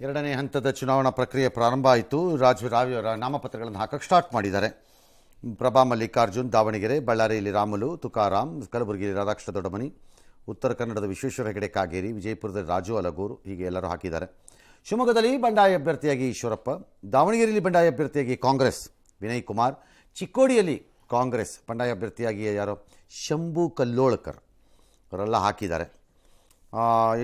ಎರಡನೇ ಹಂತದ ಚುನಾವಣಾ ಪ್ರಕ್ರಿಯೆ ಪ್ರಾರಂಭ ಆಯಿತು. ನಾಮಪತ್ರಗಳನ್ನು ಹಾಕಕ್ಕೆ ಸ್ಟಾರ್ಟ್ ಮಾಡಿದ್ದಾರೆ. ಪ್ರಭಾ ಮಲ್ಲಿಕಾರ್ಜುನ್ ದಾವಣಗೆರೆ, ಬಳ್ಳಾರಿಯಲ್ಲಿ ರಾಮುಲು ತುಕಾರಾಮ್, ಕಲಬುರಗಿಯಲ್ಲಿ ರಾಧಾಕೃಷ್ಣ ದೊಡ್ಡಮನಿ, ಉತ್ತರ ಕನ್ನಡದ ವಿಶ್ವೇಶ್ವರ ಹೆಗಡೆ ಕಾಗೇರಿ, ವಿಜಯಪುರದಲ್ಲಿ ರಾಜು ಅಲಗೂರು, ಹೀಗೆ ಎಲ್ಲರೂ ಹಾಕಿದ್ದಾರೆ. ಶಿವಮೊಗ್ಗದಲ್ಲಿ ಬಂಡಾಯ ಅಭ್ಯರ್ಥಿಯಾಗಿ ಈಶ್ವರಪ್ಪ, ದಾವಣಗೆರೆಯಲ್ಲಿ ಬಂಡಾಯ ಅಭ್ಯರ್ಥಿಯಾಗಿ ಕಾಂಗ್ರೆಸ್ ವಿನಯ್ ಕುಮಾರ್, ಚಿಕ್ಕೋಡಿಯಲ್ಲಿ ಕಾಂಗ್ರೆಸ್ ಬಂಡಾಯ ಅಭ್ಯರ್ಥಿಯಾಗಿ ಯಾರೋ ಶಂಭು ಕಲ್ಲೋಳ್ಕರ್ ಅವರೆಲ್ಲ ಹಾಕಿದ್ದಾರೆ.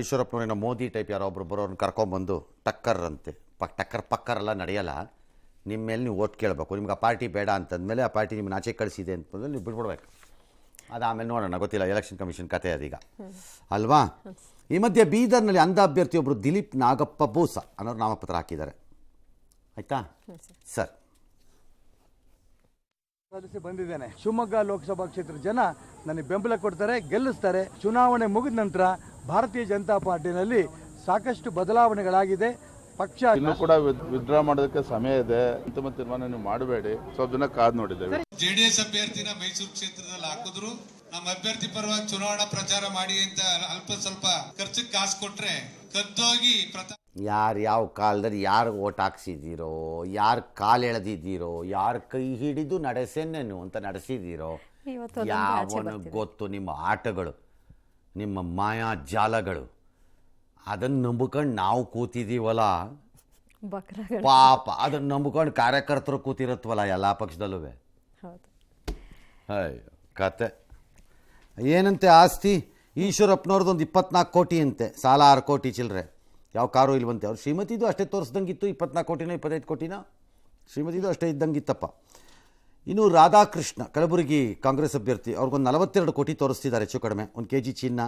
ಈಶ್ವರಪ್ಪನವರೇನೋ ಮೋದಿ ಟೈಪ್ ಯಾರೋ ಒಬ್ಬರು ಬರೋರನ್ನ ಕರ್ಕೊಂಬಂದು ಟಕ್ಕರ್ ಅಂತೆ, ಟಕ್ಕರ್ ನಡೆಯಲ್ಲ, ನಿಮ್ಮ ಮೇಲೆ ನೀವು ಓಟ್ ಕೇಳಬೇಕು, ನಿಮ್ಗೆ ಆ ಪಾರ್ಟಿ ಬೇಡ ಅಂತಂದಮೇಲೆ ಆ ಪಾರ್ಟಿ ನಿಮ್ಮನ್ನ ಆಚೆ ಕಳಿಸಿದೆ ಅಂತಂದ್ರೆ ನೀವು ಬಿಟ್ಬಿಡ್ಬೇಕು. ಅದು ಆಮೇಲೆ ನೋಡೋಣ, ಗೊತ್ತಿಲ್ಲ, ಎಲೆಕ್ಷನ್ ಕಮಿಷನ್ ಕತೆ ಅದೀಗ ಅಲ್ವಾ. ಈ ಮಧ್ಯೆ ಬೀದರ್ನಲ್ಲಿ ಅಂಧ ಅಭ್ಯರ್ಥಿಯೊಬ್ಬರು ದಿಲೀಪ್ ನಾಗಪ್ಪ ಬೋಸ ಅನ್ನೋರು ನಾಮಪತ್ರ ಹಾಕಿದ್ದಾರೆ. ಆಯ್ತಾ ಸರ್? ಬಂದಿದ್ದೇನೆ. ಶಿವಮೊಗ್ಗ ಲೋಕಸಭಾ ಕ್ಷೇತ್ರದ ಜನ ನನಗೆ ಬೆಂಬಲ ಕೊಡ್ತಾರೆ, ಗೆಲ್ಲಿಸ್ತಾರೆ. ಚುನಾವಣೆ ಮುಗಿದ ನಂತರ ಭಾರತೀಯ ಜನತಾ ಪಾರ್ಟಿನಲ್ಲಿ ಸಾಕಷ್ಟು ಬದಲಾವಣೆಗಳಾಗಿದೆ. ಪಕ್ಷ ಇನ್ನೂ ಕೂಡ ವಿತ್ಡ್ರಾ ಮಾಡೋದಕ್ಕೆ ಸಮಯ ಇದೆ. ಅಂತಿಮ ತೀರ್ಮಾನ ನೀವು ಮಾಡಬೇಡಿ, ಸ್ವಲ್ಪ ದಿನ ಕಾದು ನೋಡಿದ್ದೇವೆ. ಜೆಡಿಎಸ್ ಅಭ್ಯರ್ಥಿನ ಮೈಸೂರು ಕ್ಷೇತ್ರದಲ್ಲಿ ಹಾಕಿದ್ರು, ನಮ್ಮ ಅಭ್ಯರ್ಥಿ ಪರವಾಗಿ ಚುನಾವಣಾ ಪ್ರಚಾರ ಮಾಡಿ ಅಂತ ಅಲ್ಪ ಸ್ವಲ್ಪ ಖರ್ಚಿಗೆ ಕಾಸು ಕೊಟ್ರೆ ಕದ್ದೋಗಿ ಯಾರು ಯಾವ ಕಾಲದಲ್ಲಿ ಯಾರು ಓಟ್ ಹಾಕ್ಸಿದ್ದೀರೋ, ಯಾರು ಕಾಲು ಎಳೆದಿದ್ದೀರೋ, ಯಾರು ಕೈ ಹಿಡಿದು ನಡೆಸೇನೇನು ಅಂತ ನಡೆಸಿದ್ದೀರೋ, ಯಾವನಿಗೆ ಗೊತ್ತು ನಿಮ್ಮ ಆಟಗಳು, ನಿಮ್ಮ ಮಾಯಾ ಜಾಲಗಳು. ಅದನ್ನು ನಂಬಿಕೊಂಡು ನಾವು ಕೂತಿದ್ದೀವಲ್ಲ ಪಾಪ, ಅದನ್ನು ನಂಬಿಕೊಂಡು ಕಾರ್ಯಕರ್ತರು ಕೂತಿರತ್ವಲ್ಲ ಎಲ್ಲ ಪಕ್ಷದಲ್ಲೂ. ಕತೆ ಏನಂತೆ ಆಸ್ತಿ ಈಶ್ವರಪ್ಪನವ್ರದ್ದೊಂದು 24 ಕೋಟಿ ಅಂತೆ, ಸಾಲ 6 ಕೋಟಿ ಚಿಲ್ಲರೆ, ಯಾವ ಕಾರು ಇಲ್ವಂತೆ. ಅವ್ರು ಶ್ರೀಮತಿದು ಅಷ್ಟೇ ತೋರಿಸ್ದಂಗಿತ್ತು, 24 ಕೋಟಿನ 25 ಕೋಟಿನ ಶ್ರೀಮತಿದು ಅಷ್ಟೇ ಇದ್ದಂಗಿತ್ತಪ್ಪ. ಇನ್ನು ರಾಧಾಕೃಷ್ಣ ಕಲಬುರಗಿ ಕಾಂಗ್ರೆಸ್ ಅಭ್ಯರ್ಥಿ, ಅವ್ರಿಗೊಂದು 42 ಕೋಟಿ ತೋರಿಸ್ತಿದ್ದಾರೆ ಹೆಚ್ಚು ಕಡಿಮೆ, 1 kg ಚಿನ್ನ,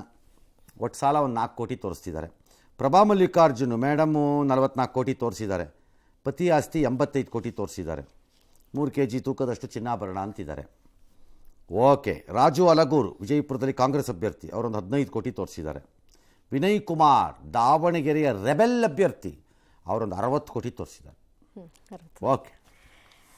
ಒಟ್ಟು ಸಾಲ ಒಂದು 4 ಕೋಟಿ ತೋರಿಸ್ತಿದ್ದಾರೆ. ಪ್ರಭಾ ಮಲ್ಲಿಕಾರ್ಜುನ್ ಮೇಡಮು 44 ಕೋಟಿ ತೋರಿಸಿದ್ದಾರೆ, ಪತಿ ಆಸ್ತಿ 85 ಕೋಟಿ ತೋರಿಸಿದ್ದಾರೆ, 3 kg ತೂಕದಷ್ಟು ಚಿನ್ನಾಭರಣ ಅಂತಿದ್ದಾರೆ. ಓಕೆ. ರಾಜು ಅಲಗೂರು ವಿಜಯಪುರದಲ್ಲಿ ಕಾಂಗ್ರೆಸ್ ಅಭ್ಯರ್ಥಿ, ಅವರೊಂದು 15 ಕೋಟಿ ತೋರಿಸಿದ್ದಾರೆ. ವಿನಯ್ ಕುಮಾರ್ ದಾವಣಗೆರೆಯ ರೆಬೆಲ್ ಅಭ್ಯರ್ಥಿ, ಅವರೊಂದು 60 ಕೋಟಿ ತೋರಿಸಿದ್ದಾರೆ. ಓಕೆ,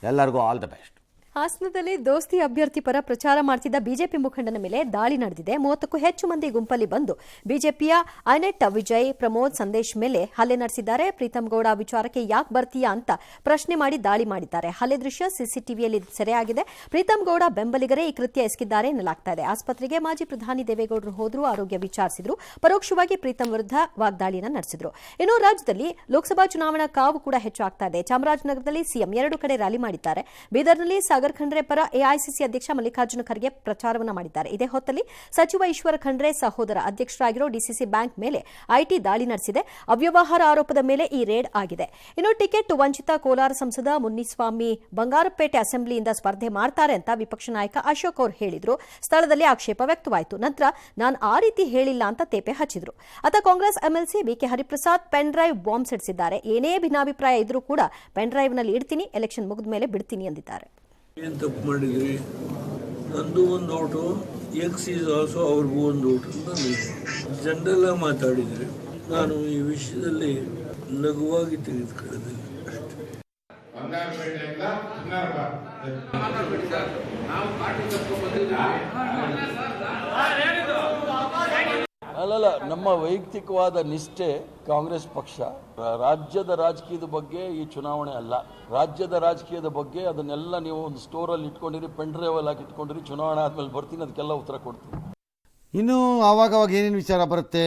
ಎಲ್ಲರಿಗೂ ಆಲ್ ದ ಬೆಸ್ಟ್. ಹಾಸನದಲ್ಲಿ ದೋಸ್ತಿ ಅಭ್ಯರ್ಥಿ ಪರ ಪ್ರಚಾರ ಮಾಡ್ತಿದ್ದ ಬಿಜೆಪಿ ಮುಖಂಡನ ಮೇಲೆ ದಾಳಿ ನಡೆದಿದೆ. 30ಕ್ಕೂ ಹೆಚ್ಚು ಮಂದಿ ಗುಂಪಲ್ಲಿ ಬಂದು ಬಿಜೆಪಿಯ ಐನೆಟ್ ವಿಜಯ್ ಪ್ರಮೋದ್ ಸಂದೇಶ್ ಮೇಲೆ ಹಲ್ಲೆ ನಡೆಸಿದ್ದಾರೆ. ಪ್ರೀತಮ್ ಗೌಡ ವಿಚಾರಕ್ಕೆ ಯಾಕೆ ಬರ್ತೀಯಾ ಅಂತ ಪ್ರಶ್ನೆ ಮಾಡಿ ದಾಳಿ ಮಾಡಿದ್ದಾರೆ. ಹಲ್ಲೆ ದೃಶ್ಯ ಸಿಸಿಟಿವಿಯಲ್ಲಿ ಸೆರೆಯಾಗಿದೆ. ಪ್ರೀತಮ್ ಗೌಡ ಬೆಂಬಲಿಗರೇ ಈ ಕೃತ್ಯ ಎಸಗಿದ್ದಾರೆ ಎನ್ನಲಾಗ್ತಾ ಇದೆ. ಆಸ್ಪತ್ರೆಗೆ ಮಾಜಿ ಪ್ರಧಾನಿ ದೇವೇಗೌಡರು ಹೋದ್ರು, ಆರೋಗ್ಯ ವಿಚಾರಿಸಿದ್ರು, ಪರೋಕ್ಷವಾಗಿ ಪ್ರೀತಮ್ ವಿರುದ್ಧ ವಾಗ್ದಾಳಿಯನ್ನು ನಡೆಸಿದ್ರು. ಇನ್ನು ರಾಜ್ಯದಲ್ಲಿ ಲೋಕಸಭಾ ಚುನಾವಣಾ ಕಾವು ಕೂಡ ಹೆಚ್ಚಾಗ್ತಾ ಇದೆ. ಚಾಮರಾಜನಗರದಲ್ಲಿ ಸಿಎಂ 2 ಕಡೆ ರ್ಯಾಲಿ ಮಾಡಿದ್ದಾರೆ. ಬೀದರ್ನಲ್ಲಿ ಸಾಗರ್ ಖಂಡ್ರೆ ಪರ ಎಐಸಿಸಿ ಅಧ್ಯಕ್ಷ ಮಲ್ಲಿಕಾರ್ಜುನ ಖರ್ಗೆ ಪ್ರಚಾರವನ್ನು ಮಾಡಿದ್ದಾರೆ. ಇದೇ ಹೊತ್ತಲ್ಲಿ ಸಚಿವ ಈಶ್ವರ ಖಂಡ್ರೆ ಸಹೋದರ ಅಧ್ಯಕ್ಷರಾಗಿರೋ ಡಿಸಿಸಿ ಬ್ಯಾಂಕ್ ಮೇಲೆ ಐಟಿ ದಾಳಿ ನಡೆಸಿದೆ. ಅವ್ಯವಹಾರ ಆರೋಪದ ಮೇಲೆ ಈ ರೇಡ್ ಆಗಿದೆ. ಇನ್ನು ಟಿಕೆಟ್ ವಂಚಿತ ಕೋಲಾರ ಸಂಸದ ಮುನಿಸ್ವಾಮಿ ಬಂಗಾರಪೇಟೆ ಅಸೆಂಬ್ಲಿಯಿಂದ ಸ್ಪರ್ಧೆ ಮಾಡ್ತಾರೆ ಅಂತ ವಿಪಕ್ಷ ನಾಯಕ ಅಶೋಕ್ ಅವರು ಹೇಳಿದ್ರು. ಸ್ಥಳದಲ್ಲಿ ಆಕ್ಷೇಪ ವ್ಯಕ್ತವಾಯಿತು. ನಂತರ ನಾನು ಆ ರೀತಿ ಹೇಳಿಲ್ಲ ಅಂತ ತೇಪೆ ಹಚ್ಚಿದ್ರು. ಅತ Congress MLC BK Hariprasad pen drive bomb ಸಿಡಿಸಿದ್ದಾರೆ. ಏನೇ ಭಿನ್ನಾಭಿಪ್ರಾಯ ಇದ್ರೂ ಕೂಡ ಪೆನ್ ಡ್ರೈವ್ನಲ್ಲಿ ಇಡ್ತೀನಿ, ಎಲೆಕ್ಷನ್ ಮುಗಿದ ಮೇಲೆ ಬಿಡ್ತೀನಿ ಎಂದಿದ್ದಾರೆ. ಏನು ತಪ್ಪು ಮಾಡಿದ್ರಿ? ನಂದು ಒಂದು ಓಟು, ಎಕ್ಸ್ ಈಸ್ ಆಲ್ಸೋ ಅವ್ರಿಗೂ ಒಂದು ಓಟು. ಜನರೆಲ್ಲ ಮಾತಾಡಿದ್ರಿ, ನಾನು ಈ ವಿಷಯದಲ್ಲಿ ಲಘುವಾಗಿ ತೆಗೆದುಕೊಳ್ಳೋದಿಲ್ಲ. ಅಲ್ಲಲ್ಲ, ನಮ್ಮ ವೈಯಕ್ತಿಕವಾದ ನಿಷ್ಠೆ ಕಾಂಗ್ರೆಸ್ ಪಕ್ಷ. ರಾಜ್ಯದ ರಾಜಕೀಯದ ಬಗ್ಗೆ ಈ ಚುನಾವಣೆ ಅಲ್ಲ. ರಾಜ್ಯದ ರಾಜಕೀಯದ ಬಗ್ಗೆ ಅದನ್ನೆಲ್ಲ ನೀವು ಒಂದು ಸ್ಟೋರಲ್ಲಿ ಇಟ್ಕೊಂಡಿರಿ, ಪೆನ್ ಡ್ರೈವ್ ಅಲ್ಲಿ ಹಾಕಿ ಇಟ್ಕೊಂಡಿರಿ, ಚುನಾವಣೆ ಆದ್ಮೇಲೆ ಬರ್ತೀನಿ, ಅದಕ್ಕೆಲ್ಲ ಉತ್ತರ ಕೊಡ್ತೀನಿ. ಇನ್ನು ಆವಾಗವಾಗ ಏನೇನು ವಿಚಾರ ಬರುತ್ತೆ.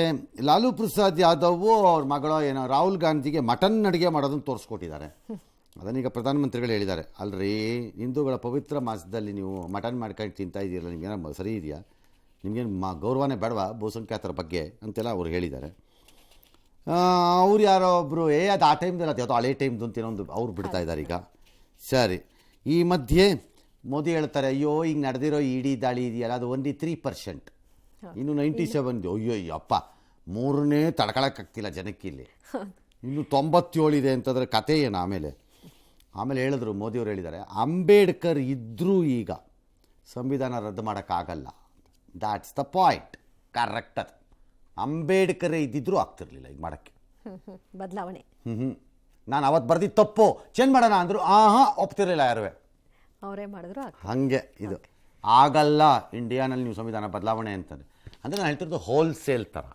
ಲಾಲೂ ಪ್ರಸಾದ್ ಯಾದವ್ ಅವ್ರ ಮಗಳು ಏನೋ ರಾಹುಲ್ ಗಾಂಧಿಗೆ ಮಟನ್ ಅಡುಗೆ ಮಾಡೋದನ್ನು ತೋರಿಸ್ಕೊಟ್ಟಿದ್ದಾರೆ. ಅದನ್ನೀಗ ಪ್ರಧಾನಮಂತ್ರಿಗಳು ಹೇಳಿದ್ದಾರೆ, ಅಲ್ರಿ ಹಿಂದೂಗಳ ಪವಿತ್ರ ಮಾಸದಲ್ಲಿ ನೀವು ಮಟನ್ ಮಾಡ್ಕೊಂಡು ತಿಂತಾ ಇದ್ದೀರಲ್ಲ, ನಿಮ್ಗೇನೋ ಸರಿ ಇದೆಯಾ, ನಿಮಗೇನು ಗೌರವನೇ ಬೇಡವಾ ಬಹುಸಂಖ್ಯಾತರ ಬಗ್ಗೆ ಅಂತೆಲ್ಲ ಅವ್ರು ಹೇಳಿದ್ದಾರೆ. ಅವ್ರು ಯಾರೋ ಒಬ್ಬರು ಅದು ಆ ಟೈಮ್ದಲ್ಲಿ ಅದು ಯಾವುದೋ ಹಳೆ ಟೈಮ್ದು ಅಂತ ಏನೊಂದು ಅವ್ರು ಬಿಡ್ತಾ ಇದ್ದಾರೆ ಈಗ. ಸರಿ, ಈ ಮಧ್ಯೆ ಮೋದಿ ಹೇಳ್ತಾರೆ, ಅಯ್ಯೋ ಈಗ ನಡೆದಿರೋ ಇಡೀ ದಾಳಿ ಇದೆಯಲ್ಲ ಅದು ಓನ್ಲಿ 3%, ಇನ್ನು 97. ಅಯ್ಯೋ ಅಪ್ಪ, 3ನೇ ತಡ್ಕೊಳಕ್ಕಾಗ್ತಿಲ್ಲ ಜನಕ್ಕೆ ಇಲ್ಲಿ, ಇನ್ನು 97 ಇದೆ ಅಂತಂದರೆ ಕತೆ ಏನು? ಆಮೇಲೆ ಹೇಳಿದ್ರು, ಮೋದಿಯವರು ಹೇಳಿದ್ದಾರೆ, ಅಂಬೇಡ್ಕರ್ ಇದ್ದರೂ ಈಗ ಸಂವಿಧಾನ ರದ್ದು ಮಾಡೋಕ್ಕಾಗಲ್ಲ. That's the point. ಕರೆಕ್ಟ್. ಅದು ಅಂಬೇಡ್ಕರ್ ಇದ್ದಿದ್ರೂ ಆಗ್ತಿರ್ಲಿಲ್ಲ ಈಗ ಮಾಡೋಕ್ಕೆ ಬದಲಾವಣೆ. ನಾನು ಅವತ್ತು ಬರ್ದಿದ್ದು ತಪ್ಪು, ಚೇಂಜ್ ಮಾಡೋಣ ಅಂದರು, ಒಪ್ತಿರಲಿಲ್ಲ ಯಾರು, ಅವರೇ ಮಾಡಿದ್ರು. ಹಾಗೆ ಇದು ಆಗಲ್ಲ ಇಂಡಿಯಾನಲ್ಲಿ ನೀವು ಸಂವಿಧಾನ ಬದಲಾವಣೆ ಅಂತಂದರೆ. ಅಂದರೆ ನಾನು ಹೇಳ್ತಿರೋದು ಹೋಲ್ಸೇಲ್ ಥರ.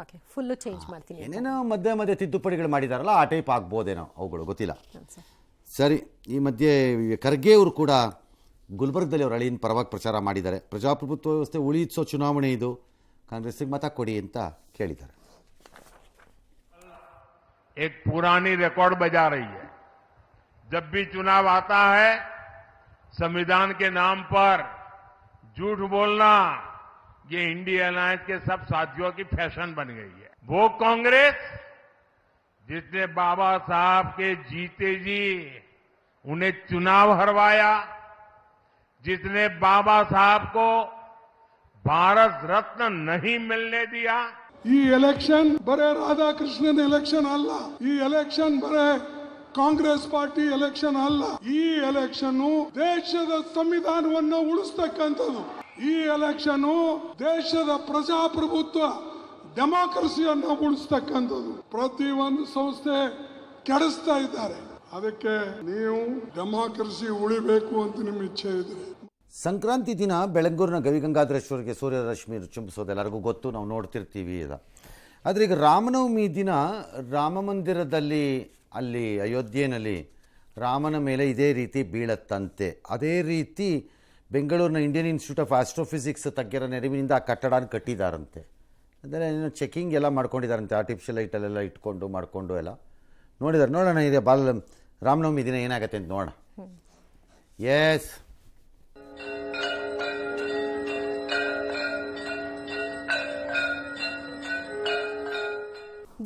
ಓಕೆ, ಫುಲ್ಲು ಚೇಂಜ್ ಮಾಡ್ತೀನಿ. ಏನೇನೋ ಮಧ್ಯೆ ಮಧ್ಯೆ ತಿದ್ದುಪಡಿಗಳು ಮಾಡಿದಾರಲ್ಲ ಆ ಟೈಪ್ ಆಗ್ಬೋದೇನೋ ಅವುಗಳು, ಗೊತ್ತಿಲ್ಲ. ಸರ್, ಸರಿ, ಈ ಮಧ್ಯೆ ಖರ್ಗೆ ಅವರು ಕೂಡ ಗುಲ್ಬರ್ಗದಲ್ಲಿ ಅವ್ರ ಅಳಿಯನ ಪರವಾಗಿ ಪ್ರಚಾರ ಮಾಡಿದ್ದಾರೆ. ಪ್ರಜಾಪ್ರಭುತ್ವ ವ್ಯವಸ್ಥೆ ಉಳಿಸೋ ಚುನಾವಣೆ ಇದು, ಕಾಂಗ್ರೆಸ್ಸಿಗೆ ಮತ ಕೊಡಿ ಅಂತ ಕೇಳಿದ್ದಾರೆ. एक पुरानी रिकॉर्ड बजा रही है. जब भी चुनाव आता है संविधान के नाम पर झूठ बोलना ये इंडिया अलायंस के सब साथियों की फैशन बन गई है. वो कांग्रेस जिसने बाबा साहब के जीते जी उन्हें चुनाव हरवाया, जिसने बाबा साहब को भारत रत्न नहीं मिलने दिया. ಈ ಎಲೆಕ್ಷನ್ ಬರೇ ರಾಧಾಕೃಷ್ಣನ್ ಎಲೆಕ್ಷನ್ ಅಲ್ಲ, ಈ ಎಲೆಕ್ಷನ್ ಬರೇ ಕಾಂಗ್ರೆಸ್ ಪಾರ್ಟಿ ಎಲೆಕ್ಷನ್ ಅಲ್ಲ. ಈ ಎಲೆಕ್ಷನ್ ದೇಶದ ಸಂವಿಧಾನವನ್ನು ಉಳಿಸ್ತಕ್ಕಂಥದ್ದು. ಈ ಎಲೆಕ್ಷನ್ ದೇಶದ ಪ್ರಜಾಪ್ರಭುತ್ವ ಡೆಮಾಕ್ರಸಿಯನ್ನು ಉಳಿಸ್ತಕ್ಕಂಥದ್ದು. ಪ್ರತಿಯೊಂದು ಸಂಸ್ಥೆ ಕೆಡಿಸ್ತಾ ಇದ್ದಾರೆ. ಅದಕ್ಕೆ ನೀವು ಡೆಮಾಕ್ರಸಿ ಉಳಿಬೇಕು ಅಂತ ನಿಮ್ಮ ಇಚ್ಛೆ ಇದ್ರೆ ಸಂಕ್ರಾಂತಿ ದಿನ ಬೆಳಂಗೂರಿನ ಗವಿಗಂಗಾಧರೇಶ್ವರಿಗೆ ಸೂರ್ಯರಶ್ಮಿ ಚುಂಬಿಸೋದು ಎಲ್ಲರಿಗೂ ಗೊತ್ತು, ನಾವು ನೋಡ್ತಿರ್ತೀವಿ ಅದ. ಆದರೆ ಈಗ ರಾಮನವಮಿ ದಿನ ರಾಮ ಮಂದಿರದಲ್ಲಿ ಅಲ್ಲಿ ಅಯೋಧ್ಯೆಯಲ್ಲಿ ರಾಮನ ಮೇಲೆ ಇದೇ ರೀತಿ ಬೀಳತ್ತಂತೆ. ಅದೇ ರೀತಿ ಬೆಂಗಳೂರಿನ ಇಂಡಿಯನ್ ಇನ್ಸ್ಟಿಟ್ಯೂಟ್ ಆಫ್ ಆಸ್ಟ್ರೋಫಿಸಿಕ್ಸ್ ತಜ್ಞರ ನೆರವಿನಿಂದ ಆ ಕಟ್ಟಡನ ಕಟ್ಟಿದ್ದಾರಂತೆ. ಅಂದರೆ ಏನೋ ಚೆಕಿಂಗ್ ಎಲ್ಲ ಮಾಡ್ಕೊಂಡಿದ್ದಾರಂತೆ, ಆರ್ಟಿಫಿಷಿಯಲ್ ಲೈಟಲ್ಲೆಲ್ಲ ಇಟ್ಕೊಂಡು ಮಾಡಿಕೊಂಡು ಎಲ್ಲ ನೋಡಿದ್ದಾರೆ. ನೋಡೋಣ ಇದೆ ರಾಮನವಮಿ ದಿನ ಏನಾಗುತ್ತೆ ಅಂತ ನೋಡೋಣ. ಎಸ್,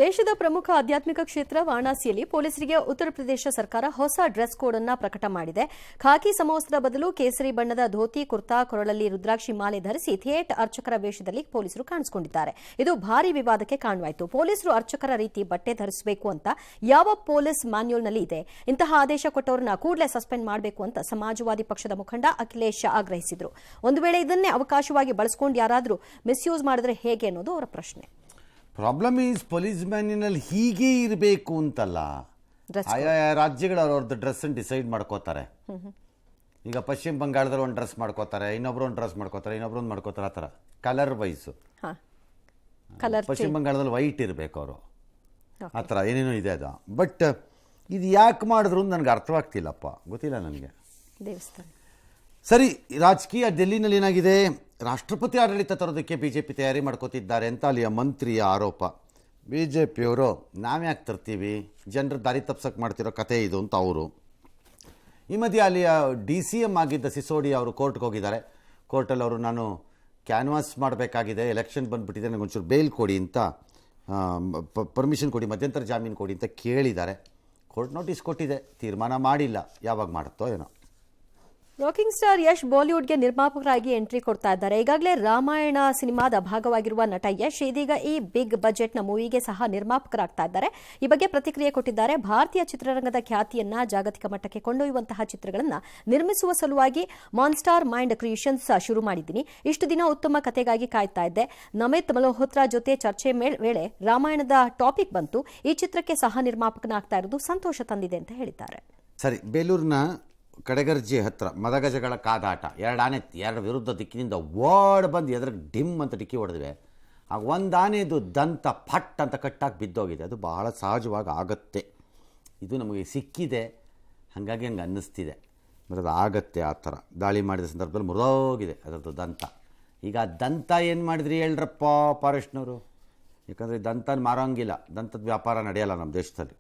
ದೇಶದ ಪ್ರಮುಖ ಆಧ್ಯಾತ್ಮಿಕ ಕ್ಷೇತ್ರ ವಾರಣಾಸಿಯಲ್ಲಿ ಪೊಲೀಸರಿಗೆ ಉತ್ತರ ಪ್ರದೇಶ ಸರ್ಕಾರ ಹೊಸ ಡ್ರೆಸ್ ಕೋಡ್ ಅನ್ನು ಪ್ರಕಟ ಮಾಡಿದೆ. ಖಾಕಿ ಸಮವಸ್ತ್ರದ ಬದಲು ಕೇಸರಿ ಬಣ್ಣದ ಧೋತಿ, ಕುರ್ತಾ, ಕೊರಳಲ್ಲಿ ರುದ್ರಾಕ್ಷಿ ಮಾಲೆ ಧರಿಸಿ ಥಿಯೇಟ್ ಅರ್ಚಕರ ವೇಷದಲ್ಲಿ ಪೊಲೀಸರು ಕಾಣಿಸಿಕೊಂಡಿದ್ದಾರೆ. ಇದು ಭಾರೀ ವಿವಾದಕ್ಕೆ ಕಾರಣವಾಯಿತು. ಪೊಲೀಸರು ಅರ್ಚಕರ ರೀತಿ ಬಟ್ಟೆ ಧರಿಸಬೇಕು ಅಂತ ಯಾವ ಪೊಲೀಸ್ ಮ್ಯಾನ್ಯುಯಲ್ನಲ್ಲಿ ಇದೆ? ಇಂತಹ ಆದೇಶ ಕೊಟ್ಟವರನ್ನ ಕೂಡಲೇ ಸಸ್ಪೆಂಡ್ ಮಾಡಬೇಕು ಅಂತ ಸಮಾಜವಾದಿ ಪಕ್ಷದ ಮುಖಂಡ ಅಖಿಲೇಶ್ ಆಗ್ರಹಿಸಿದರು. ಒಂದು ವೇಳೆ ಇದನ್ನೇ ಅವಕಾಶವಾಗಿ ಬಳಸಿಕೊಂಡು ಯಾರಾದರೂ ಮಿಸ್ಯೂಸ್ ಮಾಡಿದ್ರೆ ಹೇಗೆ ಅನ್ನೋದು ಅವರ ಪ್ರಶ್ನೆ. ಪ್ರಾಬ್ಲಮ್ ಈಸ್ ಪೊಲೀಸ್ ಮ್ಯಾನ್ಯುನಲ್ಲಿ ಹೀಗೆ ಇರಬೇಕು ಅಂತಲ್ಲ, ಆಯಾ ರಾಜ್ಯಗಳು ಅವ್ರವ್ರದ್ದು ಡ್ರೆಸ್ಸನ್ನು ಡಿಸೈಡ್ ಮಾಡ್ಕೋತಾರೆ. ಈಗ ಪಶ್ಚಿಮ ಬಂಗಾಳದಲ್ಲಿ ಒಂದು ಡ್ರೆಸ್ ಮಾಡ್ಕೋತಾರೆ, ಇನ್ನೊಬ್ರು ಒಂದು ಡ್ರೆಸ್ ಮಾಡ್ಕೋತಾರೆ, ಇನ್ನೊಬ್ರು ಒಂದು ಮಾಡ್ಕೋತಾರೆ. ಆ ಥರ ಕಲರ್ ವೈಸು ಪಶ್ಚಿಮ ಬಂಗಾಳದಲ್ಲಿ ವೈಟ್ ಇರಬೇಕು ಅವರು, ಆ ಥರ ಏನೇನೋ ಇದೆ ಅದು. ಬಟ್ ಇದು ಯಾಕೆ ಮಾಡಿದ್ರು ಅಂತ ನನಗೆ ಅರ್ಥವಾಗ್ತಿಲ್ಲಪ್ಪ, ಗೊತ್ತಿಲ್ಲ ನನಗೆ. ಸರಿ, ರಾಜಕೀಯ ಡೆಲ್ಲಿನಲ್ಲಿ ಏನಾಗಿದೆ, ರಾಷ್ಟ್ರಪತಿ ಆಡಳಿತ ತರೋದಕ್ಕೆ ಬಿಜೆಪಿ ತಯಾರಿ ಮಾಡ್ಕೋತಿದ್ದಾರೆ ಅಂತ ಅಲ್ಲಿಯ ಮಂತ್ರಿಯ ಆರೋಪ. ಬಿಜೆಪಿಯವರು ನಾವ್ಯಾಕೆ ತರ್ತೀವಿ, ಜನರ ದಾರಿ ತಪ್ಸಕ್ಕೆ ಮಾಡ್ತಿರೋ ಕತೆ ಇದು ಅಂತ ಅವರು. ಈ ಮಧ್ಯೆ ಅಲ್ಲಿಯ DCM ಆಗಿದ್ದ ಸಿಸೋಡಿ ಅವರು ಕೋರ್ಟ್ಗೆ ಹೋಗಿದ್ದಾರೆ. ಕೋರ್ಟಲ್ಲಿ ಅವರು ನಾನು ಕ್ಯಾನ್ವಾಸ್ ಮಾಡಬೇಕಾಗಿದೆ, ಎಲೆಕ್ಷನ್ ಬಂದುಬಿಟ್ಟಿದೆ, ನನಗೆ ಒಂಚೂರು ಬೇಲ್ ಕೊಡಿ ಅಂತ, ಪರ್ಮಿಷನ್ ಕೊಡಿ, ಮಧ್ಯಂತರ ಜಾಮೀನು ಕೊಡಿ ಅಂತ ಕೇಳಿದ್ದಾರೆ. ಕೋರ್ಟ್ ನೋಟಿಸ್ ಕೊಟ್ಟಿದೆ, ತೀರ್ಮಾನ ಮಾಡಿಲ್ಲ, ಯಾವಾಗ ಮಾಡುತ್ತೋ ಏನೋ. ರಾಕಿಂಗ್ ಸ್ಟಾರ್ ಯಶ್ ಬಾಲಿವುಡ್ಗೆ ನಿರ್ಮಾಪಕರಾಗಿ ಎಂಟ್ರಿ ಕೊಡ್ತಾ ಇದ್ದಾರೆ. ಈಗಾಗಲೇ ರಾಮಾಯಣ ಸಿನಿಮಾದ ಭಾಗವಾಗಿರುವ ನಟ ಯಶ್ ಇದೀಗ ಈ ಬಿಗ್ ಬಜೆಟ್ನ ಮೂವಿಗೆ ಸಹ ನಿರ್ಮಾಪಕರಾಗ್ತಾ ಇದ್ದಾರೆ. ಈ ಬಗ್ಗೆ ಪ್ರತಿಕ್ರಿಯೆ ಕೊಟ್ಟಿದ್ದಾರೆ. ಭಾರತೀಯ ಚಿತ್ರರಂಗದ ಖ್ಯಾತಿಯನ್ನ ಜಾಗತಿಕ ಮಟ್ಟಕ್ಕೆ ಕೊಂಡೊಯ್ಯುವಂತಹ ಚಿತ್ರಗಳನ್ನು ನಿರ್ಮಿಸುವ ಸಲುವಾಗಿ ಮಾನ್ಸ್ಟಾರ್ ಮೈಂಡ್ ಕ್ರಿಯೇಷನ್ಸ್ ಶುರು ಮಾಡಿದ್ದೀನಿ. ಇಷ್ಟು ದಿನ ಉತ್ತಮ ಕತೆಗಾಗಿ ಕಾಯ್ತಾ ಇದ್ದೆ. ನಮಿತ್ ಮಲ್ಹೋತ್ರಾ ಜೊತೆ ಚರ್ಚೆ ವೇಳೆ ರಾಮಾಯಣದ ಟಾಪಿಕ್ ಬಂತು. ಈ ಚಿತ್ರಕ್ಕೆ ಸಹ ನಿರ್ಮಾಪಕನಾಗ್ತಾ ಇರೋದು ಸಂತೋಷ ತಂದಿದೆ ಅಂತ ಹೇಳಿದ್ದಾರೆ. ಸರಿ, ಬೇಲೂರಿನ ಕಡೆಗರ್ಜಿ ಹತ್ರ ಮದಗಜಗಳ ಕಾದಾಟ, ಎರಡು ಆನೆ ಎರಡು ವಿರುದ್ಧ ದಿಕ್ಕಿನಿಂದ ಓಡ್ ಬಂದು ಎದುರಿಗೆ ಡಿಮ್ ಅಂತ ಡಿಕ್ಕಿ ಹೊಡೆದಿವೆ. ಆಗ ಒಂದು ಆನೆದು ದಂತ ಫಟ್ ಅಂತ ಕಟ್ಟಾಗಿ ಬಿದ್ದೋಗಿದೆ. ಅದು ಬಹಳ ಸಹಜವಾಗಿ ಆಗುತ್ತೆ, ಇದು ನಮಗೆ ಸಿಕ್ಕಿದೆ, ಹಾಗಾಗಿ ಹಂಗೆ ಅನ್ನಿಸ್ತಿದೆ. ಅದು ಆಗತ್ತೆ. ಆ ಥರ ದಾಳಿ ಮಾಡಿದ ಸಂದರ್ಭದಲ್ಲಿ ಮುರಿದೋಗಿದೆ ಅದರದ್ದು ದಂತ. ಈಗ ಆ ದಂತ ಏನು ಮಾಡಿದ್ರಿ ಹೇಳ್ರಪ್ಪ ಫಾರೆಸ್ಟ್ನವರು? ಯಾಕಂದರೆ ದಂತನ ಮಾರೋಂಗಿಲ್ಲ, ದಂತದ ವ್ಯಾಪಾರ ನಡೆಯಲ್ಲ ನಮ್ಮ ದೇಶದಲ್ಲಿ.